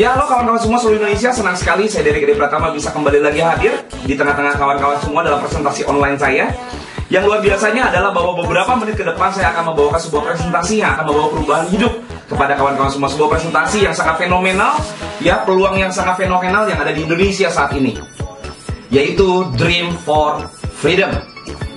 Ya, halo kawan-kawan semua seluruh Indonesia, senang sekali saya dari Gede Pratama bisa kembali lagi hadir di tengah-tengah kawan-kawan semua dalam presentasi online saya. Yang luar biasanya adalah bahwa beberapa menit ke depan saya akan membawakan sebuah presentasi yang akan membawa perubahan hidup kepada kawan-kawan semua. Sebuah presentasi yang sangat fenomenal, ya, peluang yang sangat fenomenal yang ada di Indonesia saat ini, yaitu Dream for Freedom.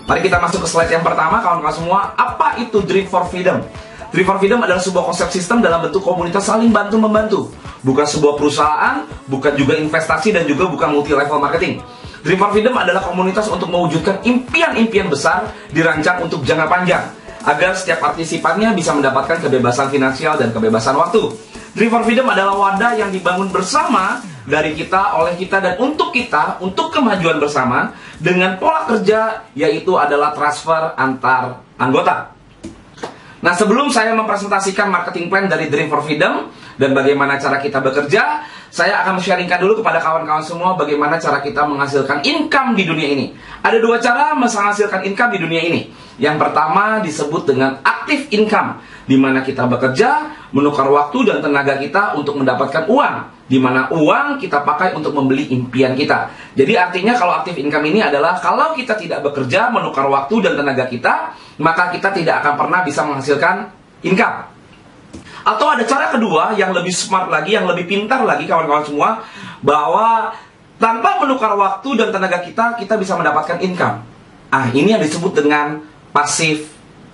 Mari kita masuk ke slide yang pertama, kawan-kawan semua. Apa itu Dream for Freedom? Dream for Freedom adalah sebuah konsep sistem dalam bentuk komunitas saling bantu-membantu. Bukan sebuah perusahaan, bukan juga investasi, dan juga bukan multi-level marketing. Dream for Freedom adalah komunitas untuk mewujudkan impian-impian besar dirancang untuk jangka panjang, agar setiap partisipannya bisa mendapatkan kebebasan finansial dan kebebasan waktu. Dream for Freedom adalah wadah yang dibangun bersama dari kita, oleh kita, dan untuk kita, untuk kemajuan bersama, dengan pola kerja yaitu adalah transfer antar anggota. Nah, sebelum saya mempresentasikan marketing plan dari Dream for Freedom dan bagaimana cara kita bekerja, saya akan sharingkan dulu kepada kawan-kawan semua bagaimana cara kita menghasilkan income di dunia ini. Ada dua cara menghasilkan income di dunia ini. Yang pertama disebut dengan active income, di mana kita bekerja, menukar waktu dan tenaga kita untuk mendapatkan uang, di mana uang kita pakai untuk membeli impian kita. Jadi artinya kalau active income ini adalah kalau kita tidak bekerja, menukar waktu dan tenaga kita, maka kita tidak akan pernah bisa menghasilkan income. Atau ada cara kedua yang lebih smart lagi, yang lebih pintar lagi kawan-kawan semua, bahwa tanpa menukar waktu dan tenaga kita, kita bisa mendapatkan income. Ini yang disebut dengan passive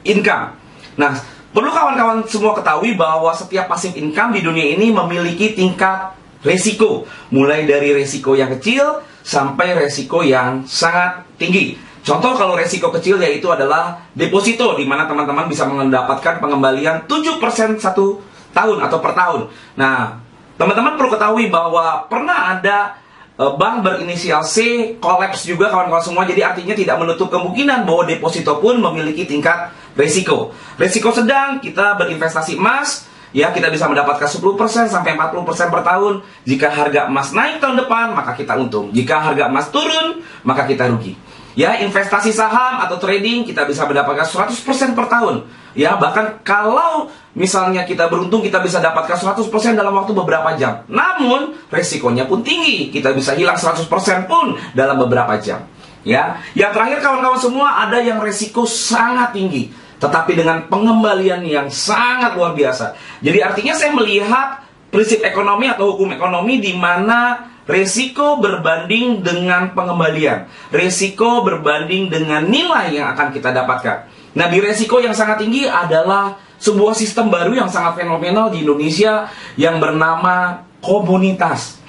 income. Nah, perlu kawan-kawan semua ketahui bahwa setiap passive income di dunia ini memiliki tingkat resiko, mulai dari resiko yang kecil sampai resiko yang sangat tinggi. Contoh kalau resiko kecil yaitu adalah deposito, di mana teman-teman bisa mendapatkan pengembalian 7% satu tahun atau per tahun. Nah, teman-teman perlu ketahui bahwa pernah ada bank berinisial C kolaps juga kawan-kawan semua. Jadi artinya tidak menutup kemungkinan bahwa deposito pun memiliki tingkat resiko. Resiko sedang, kita berinvestasi emas, ya, kita bisa mendapatkan 10% sampai 40% per tahun. Jika harga emas naik tahun depan, maka kita untung. Jika harga emas turun, maka kita rugi. Ya, investasi saham atau trading kita bisa mendapatkan 100% per tahun. Ya, bahkan kalau misalnya kita beruntung, kita bisa dapatkan 100% dalam waktu beberapa jam. Namun, resikonya pun tinggi. Kita bisa hilang 100% pun dalam beberapa jam. Ya, yang terakhir kawan-kawan semua, ada yang resiko sangat tinggi, tetapi dengan pengembalian yang sangat luar biasa. Jadi artinya saya melihat prinsip ekonomi atau hukum ekonomi di mana resiko berbanding dengan pengembalian. Resiko berbanding dengan nilai yang akan kita dapatkan. Nah, di resiko yang sangat tinggi adalah sebuah sistem baru yang sangat fenomenal di Indonesia yang bernama komunitas.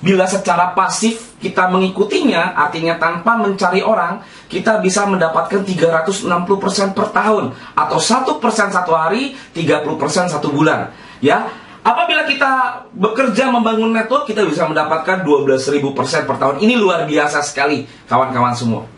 Bila secara pasif kita mengikutinya, artinya tanpa mencari orang, kita bisa mendapatkan 360% per tahun, atau 1% satu hari, 30% satu bulan. Ya, apabila kita bekerja membangun network, kita bisa mendapatkan 12.000% per tahun. Ini luar biasa sekali, kawan-kawan semua.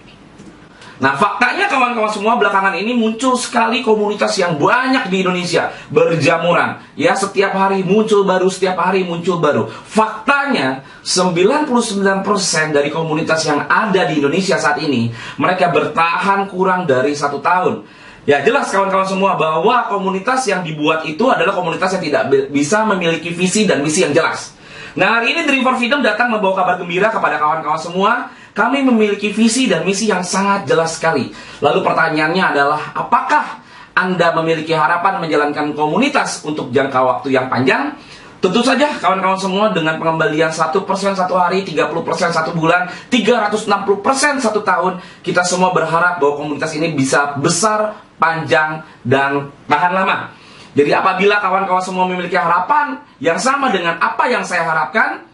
Nah, faktanya kawan-kawan semua, belakangan ini muncul sekali komunitas yang banyak di Indonesia, berjamuran. Ya, setiap hari muncul baru, setiap hari muncul baru. Faktanya, 99% dari komunitas yang ada di Indonesia saat ini, mereka bertahan kurang dari 1 tahun. Ya, jelas kawan-kawan semua bahwa komunitas yang dibuat itu adalah komunitas yang tidak bisa memiliki visi dan misi yang jelas. Nah, hari ini Dream for Freedom datang membawa kabar gembira kepada kawan-kawan semua. Kami memiliki visi dan misi yang sangat jelas sekali. Lalu pertanyaannya adalah, apakah Anda memiliki harapan menjalankan komunitas untuk jangka waktu yang panjang? Tentu saja kawan-kawan semua, dengan pengembalian 1% satu hari, 30% satu bulan, 360% satu tahun, kita semua berharap bahwa komunitas ini bisa besar, panjang, dan tahan lama. Jadi apabila kawan-kawan semua memiliki harapan yang sama dengan apa yang saya harapkan,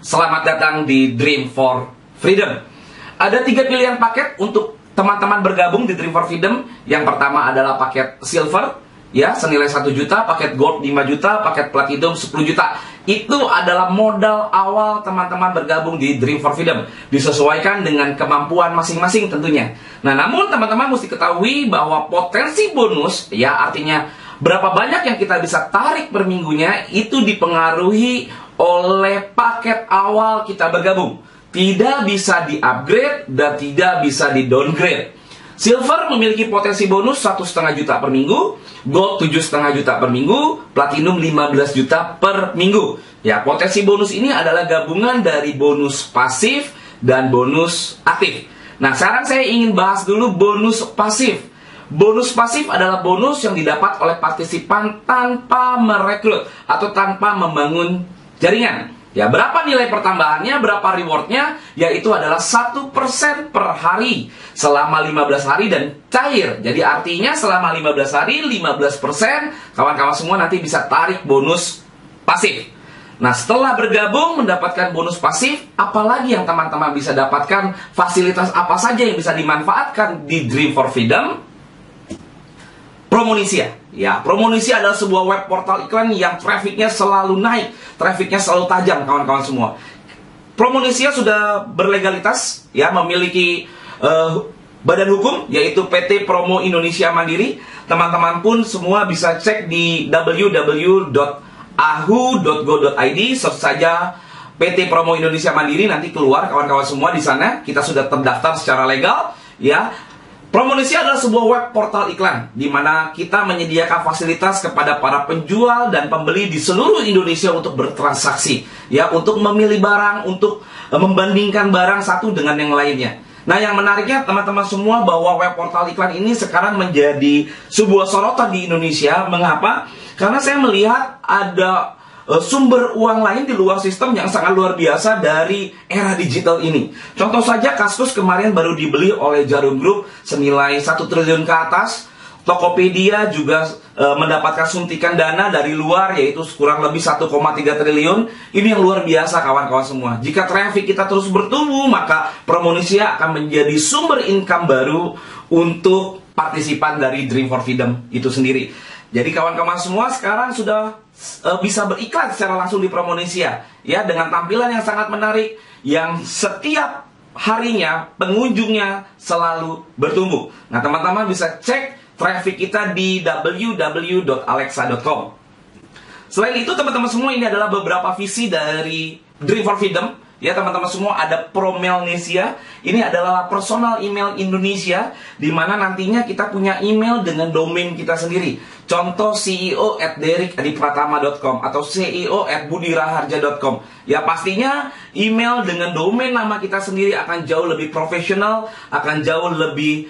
selamat datang di Dream for Freedom. Ada 3 pilihan paket untuk teman-teman bergabung di Dream for Freedom. Yang pertama adalah paket silver, ya, senilai 1 juta, paket gold 5 juta, paket platinum 10 juta. Itu adalah modal awal teman-teman bergabung di Dream for Freedom. Disesuaikan dengan kemampuan masing-masing tentunya. Nah, namun teman-teman mesti ketahui bahwa potensi bonus, ya, artinya berapa banyak yang kita bisa tarik per minggunya, itu dipengaruhi oleh paket awal kita bergabung. Tidak bisa di-upgrade dan tidak bisa di-downgrade. Silver memiliki potensi bonus 1,5 juta per minggu, Gold 7,5 juta per minggu, Platinum 15 juta per minggu. Ya, potensi bonus ini adalah gabungan dari bonus pasif dan bonus aktif. Nah, sekarang saya ingin bahas dulu bonus pasif. Bonus pasif adalah bonus yang didapat oleh partisipan tanpa merekrut atau tanpa membangun jaringan. Ya, berapa nilai pertambahannya, berapa rewardnya? Yaitu adalah 1% per hari selama 15 hari dan cair. Jadi artinya selama 15 hari, 15% kawan-kawan semua nanti bisa tarik bonus pasif. Nah, setelah bergabung mendapatkan bonus pasif, apalagi yang teman-teman bisa dapatkan? Fasilitas apa saja yang bisa dimanfaatkan di Dream for Freedom? Promonesia. Ya, Promonesia adalah sebuah web portal iklan yang trafficnya selalu naik, trafficnya selalu tajam, kawan-kawan semua. Promonesia sudah berlegalitas, ya, memiliki badan hukum, yaitu PT Promo Indonesia Mandiri. Teman-teman pun semua bisa cek di www.ahu.go.id, search saja PT Promo Indonesia Mandiri, nanti keluar kawan-kawan semua di sana. Kita sudah terdaftar secara legal, ya. Promonesia adalah sebuah web portal iklan di mana kita menyediakan fasilitas kepada para penjual dan pembeli di seluruh Indonesia untuk bertransaksi, ya, untuk memilih barang, untuk membandingkan barang satu dengan yang lainnya. Nah, yang menariknya teman-teman semua bahwa web portal iklan ini sekarang menjadi sebuah sorotan di Indonesia. Mengapa? Karena saya melihat ada sumber uang lain di luar sistem yang sangat luar biasa dari era digital ini. Contoh saja kasus kemarin baru dibeli oleh Jarum Group senilai 1 triliun ke atas. Tokopedia juga mendapatkan suntikan dana dari luar yaitu kurang lebih 1,3 triliun. Ini yang luar biasa kawan-kawan semua. Jika traffic kita terus bertumbuh, maka Promonesia akan menjadi sumber income baru untuk partisipan dari Dream for Freedom itu sendiri. Jadi kawan-kawan semua sekarang sudah bisa beriklan secara langsung di Promonesia, ya, dengan tampilan yang sangat menarik yang setiap harinya pengunjungnya selalu bertumbuh. Nah, teman-teman bisa cek traffic kita di www.alexa.com. Selain itu teman-teman semua, ini adalah beberapa visi dari Dream for Freedom. Ya teman-teman semua, ada Promelnesia. Ini adalah personal email Indonesia, di mana nantinya kita punya email dengan domain kita sendiri. Contoh ceo@derikadipratama.com atau ceo@budiraharja.com. Ya pastinya email dengan domain nama kita sendiri akan jauh lebih profesional, akan jauh lebih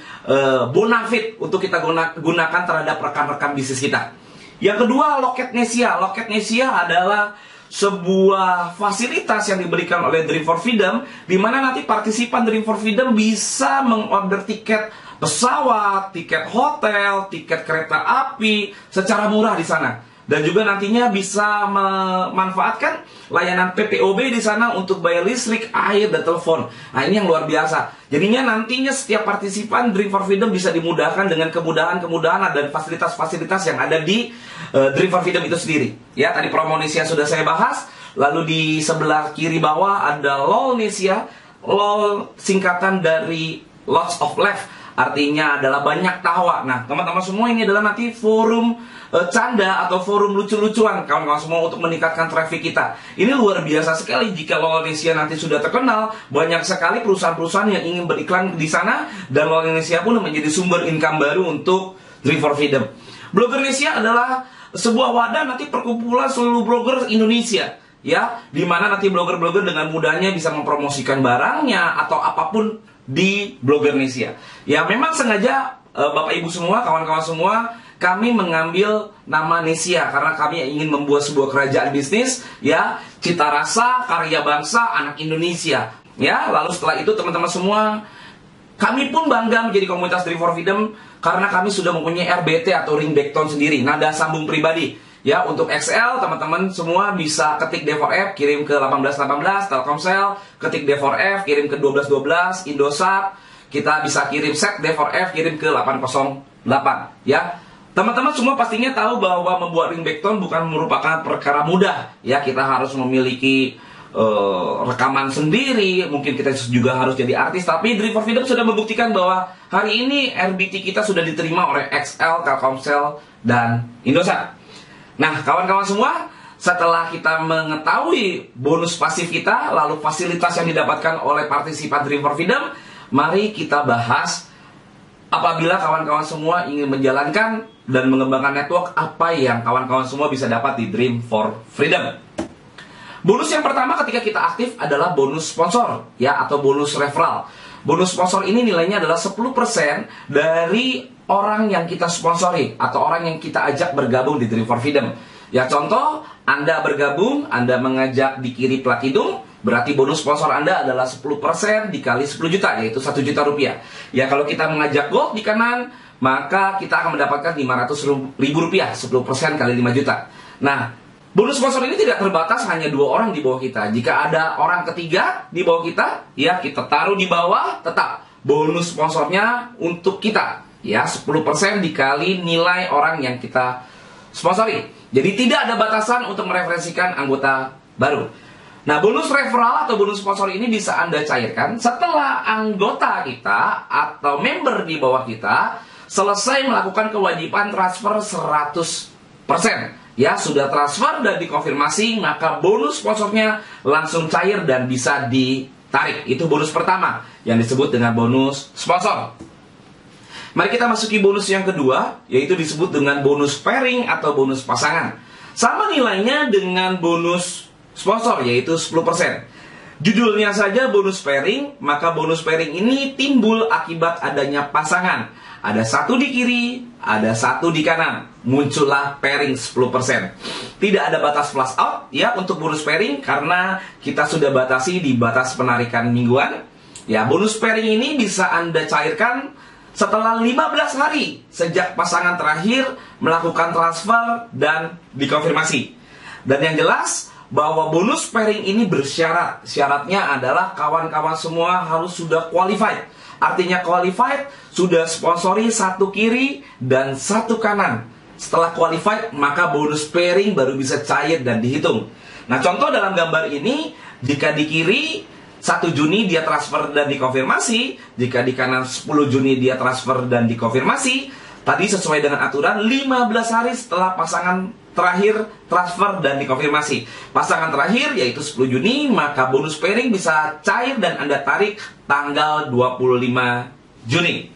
bonafit untuk kita gunakan terhadap rekan-rekan bisnis kita. Yang kedua, Loketnesia. Loketnesia adalah sebuah fasilitas yang diberikan oleh Dream for Freedom, di mana nanti partisipan Dream for Freedom bisa mengorder tiket pesawat, tiket hotel, tiket kereta api secara murah di sana. Dan juga nantinya bisa memanfaatkan layanan PPOB di sana untuk bayar listrik, air, dan telepon. Nah, ini yang luar biasa. Jadinya nantinya setiap partisipan Dream for Freedom bisa dimudahkan dengan kemudahan-kemudahan dan fasilitas-fasilitas yang ada di Dream for Freedom itu sendiri. Ya, tadi Promonesia sudah saya bahas. Lalu di sebelah kiri bawah ada LOLnesia. LOL singkatan dari Lots of Laugh. Artinya adalah banyak tawa. Nah, teman-teman semua, ini adalah nanti forum canda atau forum lucu-lucuan kawan-kawan semua untuk meningkatkan traffic kita. Ini luar biasa sekali jika LOLnesia nanti sudah terkenal. Banyak sekali perusahaan-perusahaan yang ingin beriklan di sana, dan LOLnesia pun menjadi sumber income baru untuk Dream for Freedom. Bloggernesia adalah sebuah wadah nanti perkumpulan seluruh blogger Indonesia, ya, di mana nanti blogger-blogger dengan mudahnya bisa mempromosikan barangnya atau apapun di Bloggernesia. Ya, memang sengaja Bapak Ibu semua, kawan-kawan semua, kami mengambil nama Nesia karena kami ingin membuat sebuah kerajaan bisnis, ya, cita rasa, karya bangsa, anak Indonesia. Ya, lalu setelah itu teman-teman semua, kami pun bangga menjadi komunitas Dream for Freedom karena kami sudah mempunyai RBT atau ringback tone sendiri, nada sambung pribadi. Ya, untuk XL teman-teman semua bisa ketik D4F, kirim ke 1818 Telkomsel, ketik D4F, kirim ke 1212 Indosat. Kita bisa kirim set D4F, kirim ke 808. Ya, teman-teman semua pastinya tahu bahwa membuat ringback tone bukan merupakan perkara mudah. Ya, kita harus memiliki rekaman sendiri, mungkin kita juga harus jadi artis. Tapi Dream for Freedom sudah membuktikan bahwa hari ini RBT kita sudah diterima oleh XL, Telkomsel, dan Indosat. Nah, kawan-kawan semua, setelah kita mengetahui bonus pasif kita, lalu fasilitas yang didapatkan oleh partisipan Dream for Freedom, mari kita bahas apabila kawan-kawan semua ingin menjalankan dan mengembangkan network apa yang kawan-kawan semua bisa dapat di Dream for Freedom. Bonus yang pertama ketika kita aktif adalah bonus sponsor, ya, atau bonus referral. Bonus sponsor ini nilainya adalah 10% dari orang yang kita sponsori atau orang yang kita ajak bergabung di Dream for Freedom. Ya, contoh, Anda bergabung, Anda mengajak di kiri Platinum, berarti bonus sponsor Anda adalah 10% dikali 10 juta, yaitu 1 juta rupiah. Ya, kalau kita mengajak Gold di kanan, maka kita akan mendapatkan 500 ribu rupiah, 10% kali 5 juta. Nah, bonus sponsor ini tidak terbatas hanya 2 orang di bawah kita. Jika ada orang ketiga di bawah kita, ya kita taruh di bawah, tetap bonus sponsornya untuk kita. Ya, 10% dikali nilai orang yang kita sponsori. Jadi tidak ada batasan untuk mereferensikan anggota baru. Nah, bonus referral atau bonus sponsor ini bisa Anda cairkan setelah anggota kita atau member di bawah kita selesai melakukan kewajiban transfer 100%. Ya, sudah transfer dan dikonfirmasi, maka bonus sponsornya langsung cair dan bisa ditarik. Itu bonus pertama yang disebut dengan bonus sponsor. Mari kita masuki bonus yang kedua, yaitu disebut dengan bonus pairing atau bonus pasangan. Sama nilainya dengan bonus sponsor, yaitu 10%. Judulnya saja bonus pairing, maka bonus pairing ini timbul akibat adanya pasangan. Ada satu di kiri, ada satu di kanan. Muncullah pairing 10%. Tidak ada batas flash out ya untuk bonus pairing karena kita sudah batasi di batas penarikan mingguan. Ya, bonus pairing ini bisa Anda cairkan setelah 15 hari sejak pasangan terakhir melakukan transfer dan dikonfirmasi. Dan yang jelas bahwa bonus pairing ini bersyarat. Syaratnya adalah kawan-kawan semua harus sudah qualified. Artinya qualified, sudah sponsori satu kiri dan satu kanan. Setelah qualified, maka bonus pairing baru bisa cair dan dihitung. Nah, contoh dalam gambar ini, jika di kiri 1 Juni dia transfer dan dikonfirmasi, jika di kanan 10 Juni dia transfer dan dikonfirmasi, tadi sesuai dengan aturan 15 hari setelah pasangan terakhir transfer dan dikonfirmasi. Pasangan terakhir yaitu 10 Juni, maka bonus pairing bisa cair dan Anda tarik tanggal 25 Juni.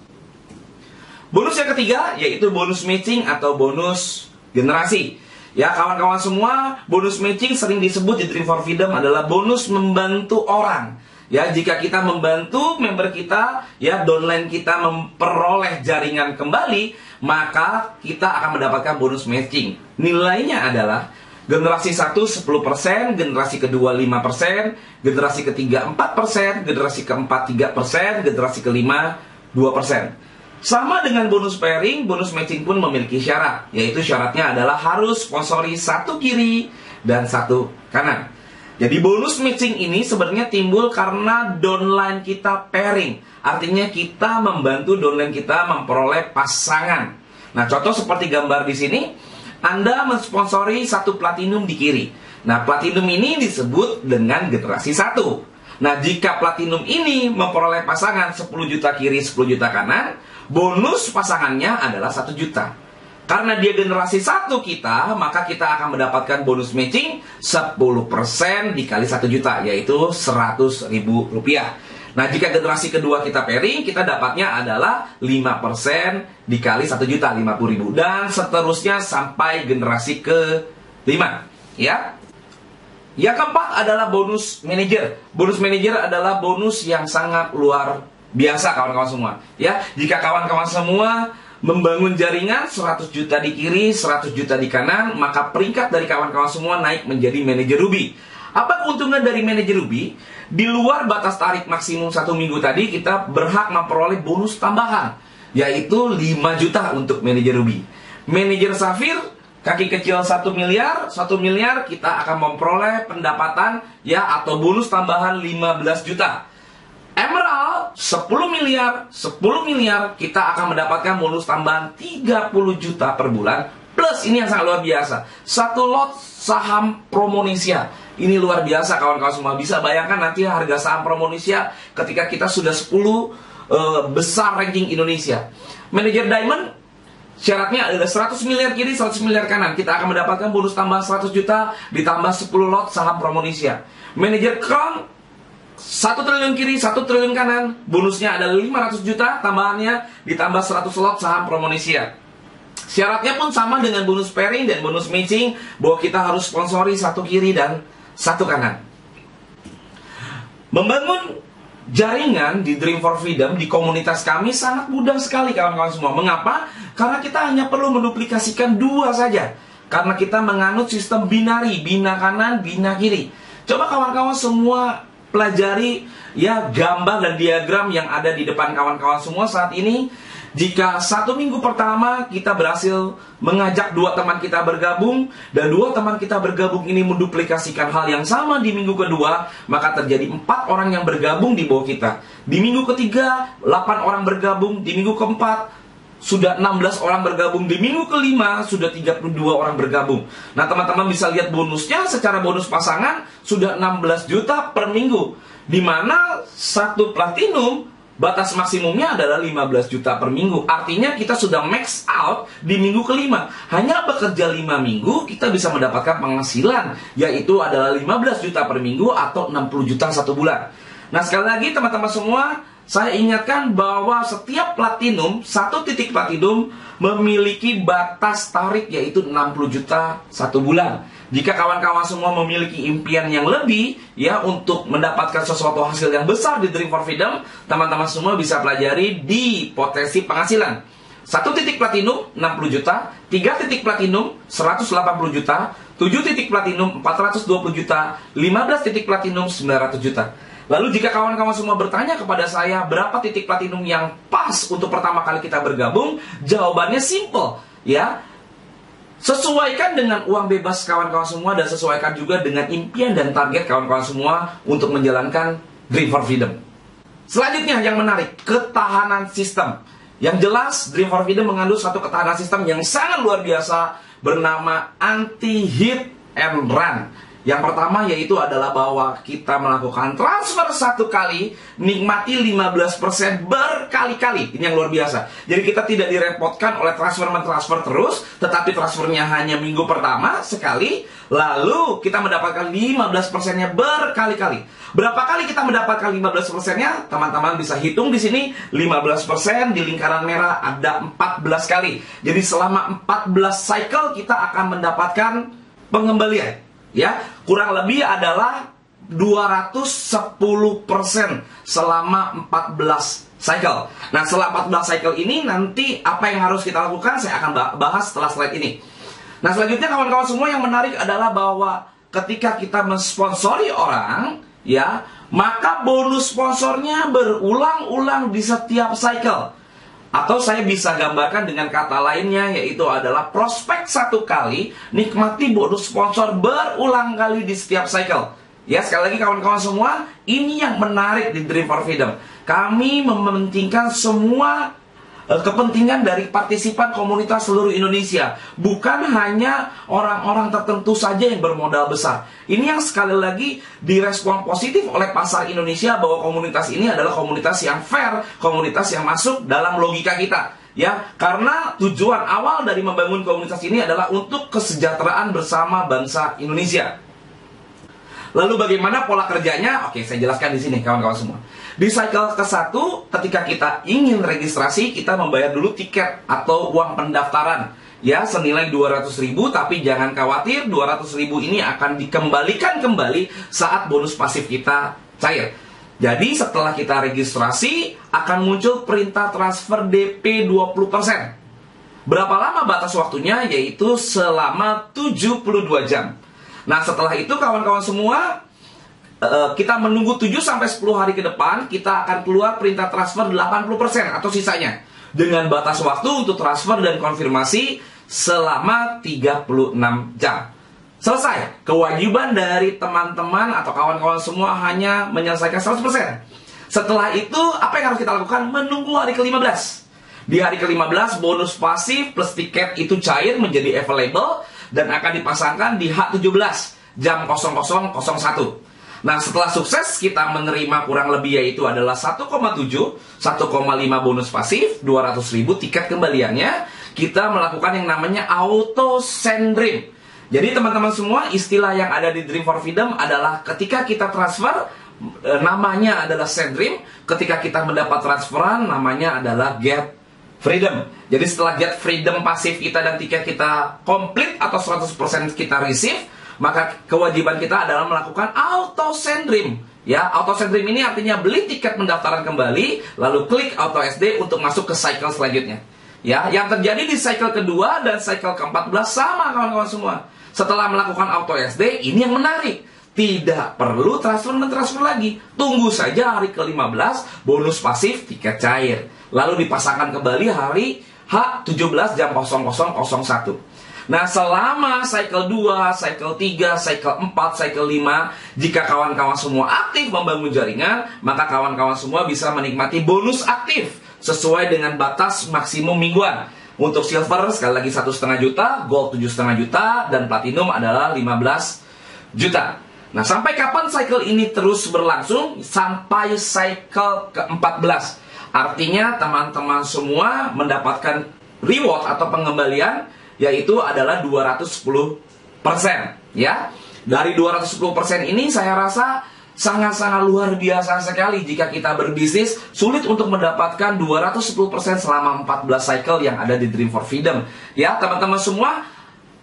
Bonus yang ketiga yaitu bonus matching atau bonus generasi. Ya, kawan-kawan semua, bonus matching sering disebut di Dream for Freedom adalah bonus membantu orang. Ya, jika kita membantu member kita, ya, downline kita memperoleh jaringan kembali, maka kita akan mendapatkan bonus matching. Nilainya adalah generasi 1 10%, generasi kedua 5%, generasi ketiga 4%, generasi keempat 3%, generasi kelima 2%. Sama dengan bonus pairing, bonus matching pun memiliki syarat, yaitu syaratnya adalah harus sponsori satu kiri dan satu kanan. Jadi bonus matching ini sebenarnya timbul karena downline kita pairing. Artinya kita membantu downline kita memperoleh pasangan. Nah, contoh seperti gambar di sini, Anda mensponsori satu platinum di kiri. Nah, platinum ini disebut dengan generasi 1. Nah, jika platinum ini memperoleh pasangan 10 juta kiri, 10 juta kanan, bonus pasangannya adalah 1 juta. Karena dia generasi 1 kita, maka kita akan mendapatkan bonus matching 10% dikali 1 juta, yaitu 100 ribu rupiah. Nah, jika generasi kedua kita pairing, kita dapatnya adalah 5% dikali 1 juta, 50 ribu. Dan seterusnya sampai generasi ke-5. Ya. Yang keempat adalah bonus manager. Bonus manager adalah bonus yang sangat luar biasa kawan-kawan semua. Ya, jika kawan-kawan semua membangun jaringan 100 juta di kiri, 100 juta di kanan, maka peringkat dari kawan-kawan semua naik menjadi manajer Ruby. Apa keuntungan dari manajer Ruby? Di luar batas tarik maksimum 1 minggu tadi, kita berhak memperoleh bonus tambahan, yaitu 5 juta untuk manajer Ruby. Manajer Safir, kaki kecil 1 miliar kita akan memperoleh pendapatan ya atau bonus tambahan 15 juta. Emerald 10 miliar kita akan mendapatkan bonus tambahan 30 juta per bulan. Plus ini yang sangat luar biasa, 1 lot saham Promonesia. Ini luar biasa kawan-kawan semua. Bisa bayangkan nanti harga saham Promonesia ketika kita sudah 10 besar ranking Indonesia. Manajer Diamond syaratnya adalah 100 miliar kiri, 100 miliar kanan. Kita akan mendapatkan bonus tambahan 100 juta ditambah 10 lot saham Promonesia. Manajer Crown 1 triliun kiri, 1 triliun kanan, bonusnya ada 500 juta, tambahannya ditambah 100 slot saham Promonesia. Syaratnya pun sama dengan bonus pairing dan bonus matching, bahwa kita harus sponsori 1 kiri dan 1 kanan. Membangun jaringan di Dream for Freedom di komunitas kami sangat mudah sekali kawan-kawan semua. Mengapa? Karena kita hanya perlu menduplikasikan 2 saja. Karena kita menganut sistem binari, bina kanan, bina kiri. Coba kawan-kawan semua pelajari ya gambar dan diagram yang ada di depan kawan-kawan semua saat ini. Jika 1 minggu pertama kita berhasil mengajak 2 teman kita bergabung, dan 2 teman kita bergabung ini menduplikasikan hal yang sama di minggu kedua, maka terjadi 4 orang yang bergabung di bawah kita. Di minggu ketiga 8 orang bergabung, di minggu keempat sudah 16 orang bergabung, di minggu kelima sudah 32 orang bergabung. Nah teman-teman bisa lihat bonusnya, secara bonus pasangan sudah 16 juta per minggu, di mana 1 platinum batas maksimumnya adalah 15 juta per minggu. Artinya kita sudah max out di minggu kelima. Hanya bekerja 5 minggu kita bisa mendapatkan penghasilan, yaitu adalah 15 juta per minggu atau 60 juta 1 bulan. Nah sekali lagi teman-teman semua, saya ingatkan bahwa setiap platinum, 1 titik platinum memiliki batas tarik yaitu 60 juta 1 bulan. Jika kawan-kawan semua memiliki impian yang lebih ya untuk mendapatkan sesuatu hasil yang besar di Dream for Freedom, teman-teman semua bisa pelajari di potensi penghasilan. 1 titik platinum 60 juta, 3 titik platinum 180 juta, 7 titik platinum 420 juta, 15 titik platinum 900 juta. Lalu jika kawan-kawan semua bertanya kepada saya berapa titik platinum yang pas untuk pertama kali kita bergabung, jawabannya simple ya. Sesuaikan dengan uang bebas kawan-kawan semua, dan sesuaikan juga dengan impian dan target kawan-kawan semua untuk menjalankan Dream for Freedom. Selanjutnya yang menarik, ketahanan sistem. Yang jelas Dream for Freedom mengandung satu ketahanan sistem yang sangat luar biasa bernama anti-hit and run. Yang pertama yaitu adalah bahwa kita melakukan transfer 1 kali, nikmati 15% berkali-kali. Ini yang luar biasa. Jadi kita tidak direpotkan oleh transfer terus, tetapi transfernya hanya minggu pertama sekali, lalu kita mendapatkan 15%-nya berkali-kali. Berapa kali kita mendapatkan 15%-nya? Teman-teman bisa hitung di sini, 15% di lingkaran merah ada 14 kali. Jadi selama 14 cycle kita akan mendapatkan pengembalian. Ya, kurang lebih adalah 210% selama 14 cycle. Nah, setelah 14 cycle ini nanti apa yang harus kita lakukan saya akan bahas setelah slide ini. Nah, selanjutnya kawan-kawan semua yang menarik adalah bahwa ketika kita mensponsori orang, ya, maka bonus sponsornya berulang-ulang di setiap cycle. Atau saya bisa gambarkan dengan kata lainnya, yaitu adalah prospek 1 kali, nikmati bonus sponsor berulang kali di setiap cycle. Ya, sekali lagi kawan-kawan semua, ini yang menarik di Dream for Freedom. Kami mementingkan semua kepentingan dari partisipan komunitas seluruh Indonesia, bukan hanya orang-orang tertentu saja yang bermodal besar. Ini yang sekali lagi direspon positif oleh pasar Indonesia, bahwa komunitas ini adalah komunitas yang fair, komunitas yang masuk dalam logika kita. Ya, karena tujuan awal dari membangun komunitas ini adalah untuk kesejahteraan bersama bangsa Indonesia. Lalu bagaimana pola kerjanya? Oke, saya jelaskan di sini kawan-kawan semua. Di cycle ke-1, ketika kita ingin registrasi, kita membayar dulu tiket atau uang pendaftaran. Ya, senilai 200.000, tapi jangan khawatir, 200.000 ini akan dikembalikan kembali saat bonus pasif kita cair. Jadi setelah kita registrasi, akan muncul perintah transfer DP 20%. Berapa lama batas waktunya? Yaitu selama 72 jam. Nah, setelah itu kawan-kawan semua, kita menunggu 7-10 hari ke depan, kita akan keluar perintah transfer 80% atau sisanya. Dengan batas waktu untuk transfer dan konfirmasi selama 36 jam. Selesai. Kewajiban dari teman-teman atau kawan-kawan semua hanya menyelesaikan 100%. Setelah itu, apa yang harus kita lakukan? Menunggu hari ke-15. Di hari ke-15, bonus pasif plus tiket itu cair menjadi available dan akan dipasangkan di H17 jam 00.01. Nah, setelah sukses kita menerima kurang lebih yaitu adalah 1,7, 1,5 bonus pasif, 200.000 tiket kembaliannya. Kita melakukan yang namanya auto send dream. Jadi teman-teman semua, istilah yang ada di Dream for Freedom adalah ketika kita transfer, namanya adalah send dream. Ketika kita mendapat transferan, namanya adalah get freedom. Jadi setelah get freedom pasif kita dan tiket kita komplit atau 100% kita receive, maka kewajiban kita adalah melakukan auto send dream. Ya, auto send dream ini artinya beli tiket pendaftaran kembali, lalu klik auto SD untuk masuk ke cycle selanjutnya. Ya, yang terjadi di cycle kedua dan cycle ke-14 sama kawan-kawan semua. Setelah melakukan auto SD, ini yang menarik. Tidak perlu transfer dan transfer lagi. Tunggu saja hari ke-15, bonus pasif tiket cair. Lalu dipasangkan kembali hari H17 jam 00.01. Nah, selama cycle 2, cycle 3, cycle 4, cycle 5, jika kawan-kawan semua aktif membangun jaringan, maka kawan-kawan semua bisa menikmati bonus aktif sesuai dengan batas maksimum mingguan. Untuk silver sekali lagi 1,5 juta, gold 7,5 juta, dan platinum adalah 15 juta. Nah, sampai kapan cycle ini terus berlangsung? Sampai cycle ke-14. Artinya teman-teman semua mendapatkan reward atau pengembalian, yaitu adalah 210%. Ya, dari 210% ini saya rasa sangat-sangat luar biasa sekali. Jika kita berbisnis, sulit untuk mendapatkan 210% selama 14 cycle yang ada di Dream for Freedom. Ya, teman-teman semua,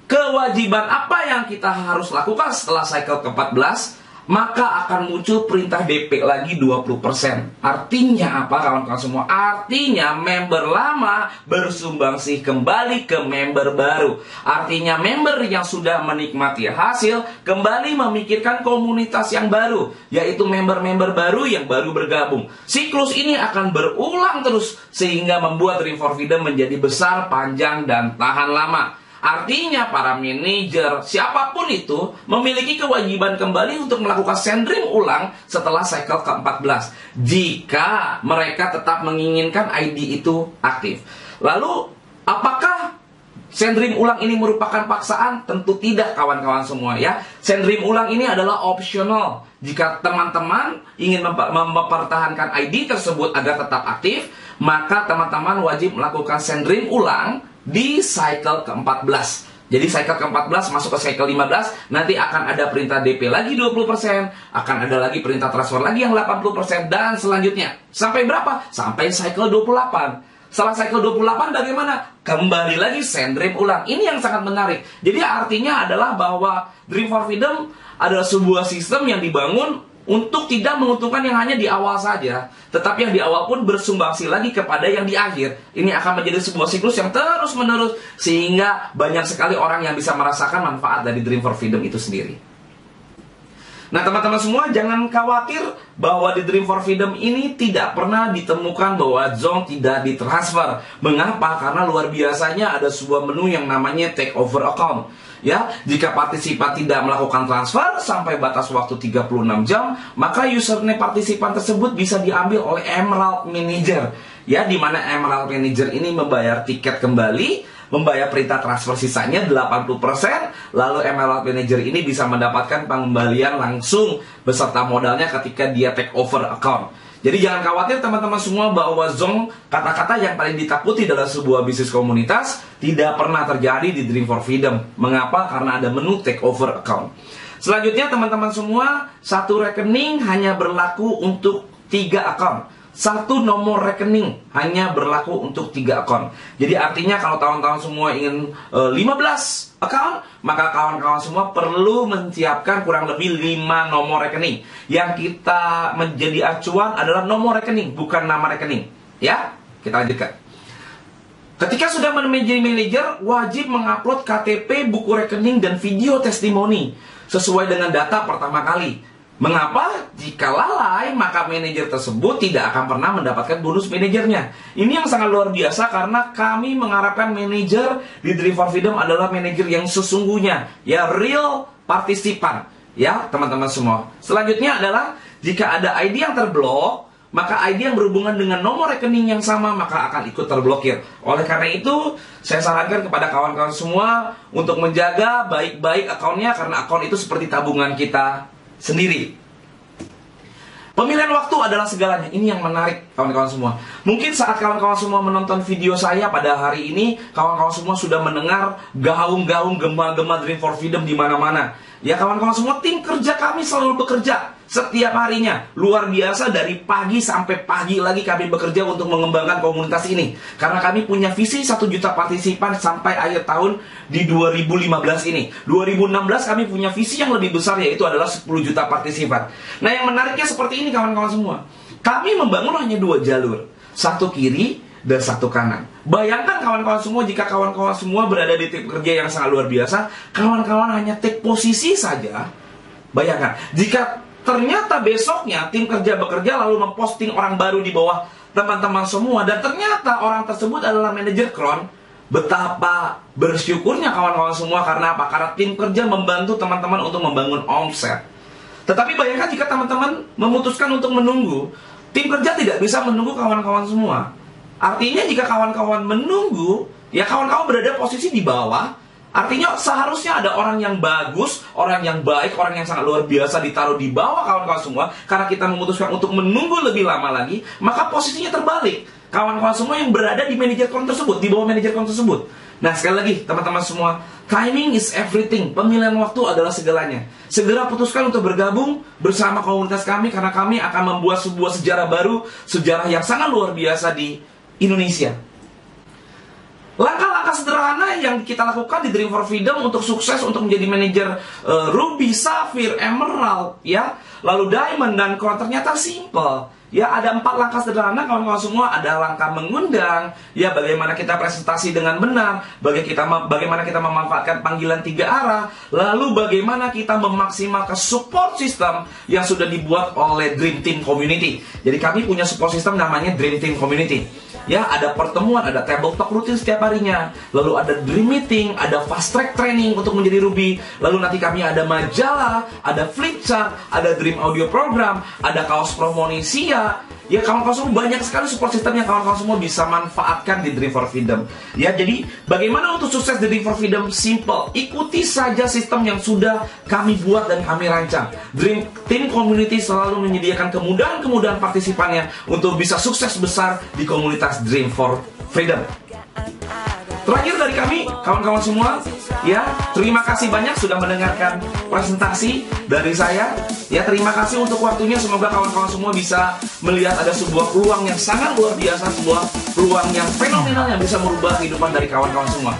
kewajiban apa yang kita harus lakukan setelah cycle ke-14? Maka akan muncul perintah DP lagi 20%. Artinya apa kawan-kawan semua? Artinya member lama bersumbangsi kembali ke member baru. Artinya member yang sudah menikmati hasil kembali memikirkan komunitas yang baru, yaitu member-member baru yang baru bergabung. Siklus ini akan berulang terus sehingga membuat Dream for Freedom menjadi besar, panjang, dan tahan lama. Artinya para manajer siapapun itu memiliki kewajiban kembali untuk melakukan send dream ulang setelah cycle ke-14 jika mereka tetap menginginkan ID itu aktif. Lalu apakah send dream ulang ini merupakan paksaan? Tentu tidak kawan-kawan semua ya. Send dream ulang ini adalah optional. Jika teman-teman ingin mempertahankan ID tersebut agar tetap aktif, maka teman-teman wajib melakukan send dream ulang di cycle ke-14. Jadi cycle ke-14 masuk ke cycle 15, nanti akan ada perintah DP lagi 20%, akan ada lagi perintah transfer lagi yang 80%, dan selanjutnya. Sampai berapa? Sampai cycle 28. Setelah cycle 28 bagaimana? Kembali lagi send dream ulang. Ini yang sangat menarik. Jadi artinya adalah bahwa Dream for Freedom adalah sebuah sistem yang dibangun untuk tidak menguntungkan yang hanya di awal saja, tetapi yang di awal pun bersumbangsi lagi kepada yang di akhir. Ini akan menjadi sebuah siklus yang terus menerus, sehingga banyak sekali orang yang bisa merasakan manfaat dari Dream for Freedom itu sendiri. Nah teman-teman semua, jangan khawatir bahwa di Dream for Freedom ini tidak pernah ditemukan bahwa Zong tidak ditransfer. Mengapa? Karena luar biasanya ada sebuah menu yang namanya take over account. Ya, jika partisipan tidak melakukan transfer sampai batas waktu 36 jam, maka username partisipan tersebut bisa diambil oleh Emerald Manager. Ya, di mana Emerald Manager ini membayar tiket kembali, membayar perintah transfer sisanya 80%, lalu Emerald Manager ini bisa mendapatkan pengembalian langsung beserta modalnya ketika dia take over account. Jadi jangan khawatir teman-teman semua bahwa Zong, kata-kata yang paling ditakuti dalam sebuah bisnis komunitas, tidak pernah terjadi di Dream for Freedom. Mengapa? Karena ada menu take over account. Selanjutnya teman-teman semua, satu rekening hanya berlaku untuk 3 account. Satu nomor rekening hanya berlaku untuk 3 akun. Jadi artinya kalau kawan-kawan semua ingin 15 akun, maka kawan-kawan semua perlu menyiapkan kurang lebih 5 nomor rekening. Yang kita menjadi acuan adalah nomor rekening, bukan nama rekening. Ya, kita lanjutkan. Ketika sudah menjadi manajer, wajib mengupload KTP, buku rekening, dan video testimoni sesuai dengan data pertama kali. Mengapa? Jika lalai, maka manajer tersebut tidak akan pernah mendapatkan bonus manajernya. Ini yang sangat luar biasa karena kami mengharapkan manajer di Dream for Freedom adalah manajer yang sesungguhnya, ya, real partisipan, ya teman-teman semua. Selanjutnya adalah jika ada ID yang terblok, maka ID yang berhubungan dengan nomor rekening yang sama maka akan ikut terblokir. Oleh karena itu, saya sarankan kepada kawan-kawan semua untuk menjaga baik-baik akunnya, karena akun itu seperti tabungan kita sendiri. Pemilihan waktu adalah segalanya. Ini yang menarik kawan-kawan semua. Mungkin saat kawan-kawan semua menonton video saya pada hari ini, kawan-kawan semua sudah mendengar gaung-gaung, gema-gema Dream for Freedom di mana-mana. Ya kawan-kawan semua, tim kerja kami selalu bekerja Setiap harinya, luar biasa, dari pagi sampai pagi lagi kami bekerja untuk mengembangkan komunitas ini. Karena kami punya visi 1 juta partisipan sampai akhir tahun di 2015 ini. 2016 kami punya visi yang lebih besar, yaitu adalah 10 juta partisipan. Nah, yang menariknya seperti ini kawan-kawan semua. Kami membangun hanya 2 jalur. Satu kiri dan satu kanan. Bayangkan kawan-kawan semua, jika kawan-kawan semua berada di tim kerja yang sangat luar biasa, kawan-kawan hanya take posisi saja. Bayangkan, jika ternyata besoknya tim kerja bekerja lalu memposting orang baru di bawah teman-teman semua, dan ternyata orang tersebut adalah manajer Kron, betapa bersyukurnya kawan-kawan semua. Karena apa? Karena tim kerja membantu teman-teman untuk membangun omset. Tetapi bayangkan jika teman-teman memutuskan untuk menunggu, tim kerja tidak bisa menunggu kawan-kawan semua. Artinya jika kawan-kawan menunggu, ya kawan-kawan berada posisi di bawah. Artinya seharusnya ada orang yang bagus, orang yang baik, orang yang sangat luar biasa ditaruh di bawah kawan-kawan semua. Karena kita memutuskan untuk menunggu lebih lama lagi, maka posisinya terbalik. Kawan-kawan semua yang berada di manajer Kron tersebut, di bawah manajer Kron tersebut. Nah, sekali lagi teman-teman semua, timing is everything. Pemilihan waktu adalah segalanya. Segera putuskan untuk bergabung bersama komunitas kami, karena kami akan membuat sebuah sejarah baru, sejarah yang sangat luar biasa di Indonesia. Langkah-langkah sederhana yang kita lakukan di Dream for Freedom untuk sukses untuk menjadi manajer Ruby, Sapphire, Emerald, ya, lalu Diamond dan Crown, ternyata simple. Ya, ada 4 langkah sederhana kawan-kawan semua. Ada langkah mengundang, ya, bagaimana kita presentasi dengan benar, bagaimana kita memanfaatkan panggilan 3 arah, lalu bagaimana kita memaksimalkan support system yang sudah dibuat oleh Dream Team Community. Jadi kami punya support system namanya Dream Team Community. Ya, ada pertemuan, ada table talk rutin setiap harinya, lalu ada dream meeting, ada fast track training untuk menjadi Ruby, lalu nanti kami ada majalah, ada flip chart, ada dream audio program, ada kaos promonesia. Ya, kawan-kawan semua, banyak sekali support system yang kawan-kawan semua bisa manfaatkan di Dream for Freedom. Ya, jadi bagaimana untuk sukses di Dream for Freedom? Simple, ikuti saja sistem yang sudah kami buat dan kami rancang. Dream Team Community selalu menyediakan kemudahan-kemudahan partisipannya untuk bisa sukses besar di komunitas Dream for Freedom. Terakhir dari kami, kawan-kawan semua, ya, terima kasih banyak sudah mendengarkan presentasi dari saya. Ya, terima kasih untuk waktunya. Semoga kawan-kawan semua bisa melihat ada sebuah peluang yang sangat luar biasa, sebuah peluang yang fenomenal yang bisa merubah kehidupan dari kawan-kawan semua.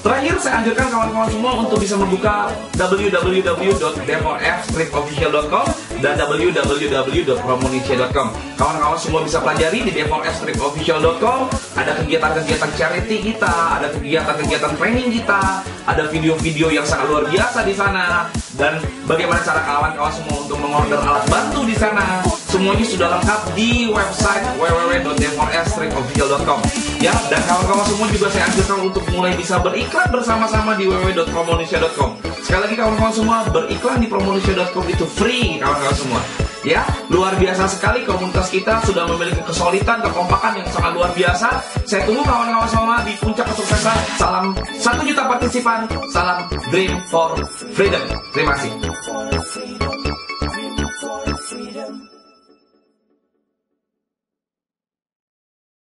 Terakhir, saya anjurkan kawan-kawan semua untuk bisa membuka www.d4fstripofficial.com dan www.promonesia.com. Kawan-kawan semua bisa pelajari di d4fstripofficial.com. Ada kegiatan-kegiatan charity kita, ada kegiatan-kegiatan training kita, ada video-video yang sangat luar biasa di sana, dan bagaimana cara kawan-kawan semua untuk mengorder alat bantu di sana. Semuanya sudah lengkap di website www.d4fstripofficial.com. Ya, dan kawan-kawan semua juga saya anjurkan untuk mulai bisa beriklan bersama-sama di www.promonesia.com. Sekali lagi kawan-kawan semua, beriklan di promonesia.com itu free kawan-kawan semua. Ya, luar biasa sekali komunitas kita sudah memiliki kesulitan, kekompakan yang sangat luar biasa. Saya tunggu kawan-kawan semua di puncak kesuksesan. Salam 1 juta partisipan, salam Dream for Freedom. Terima kasih.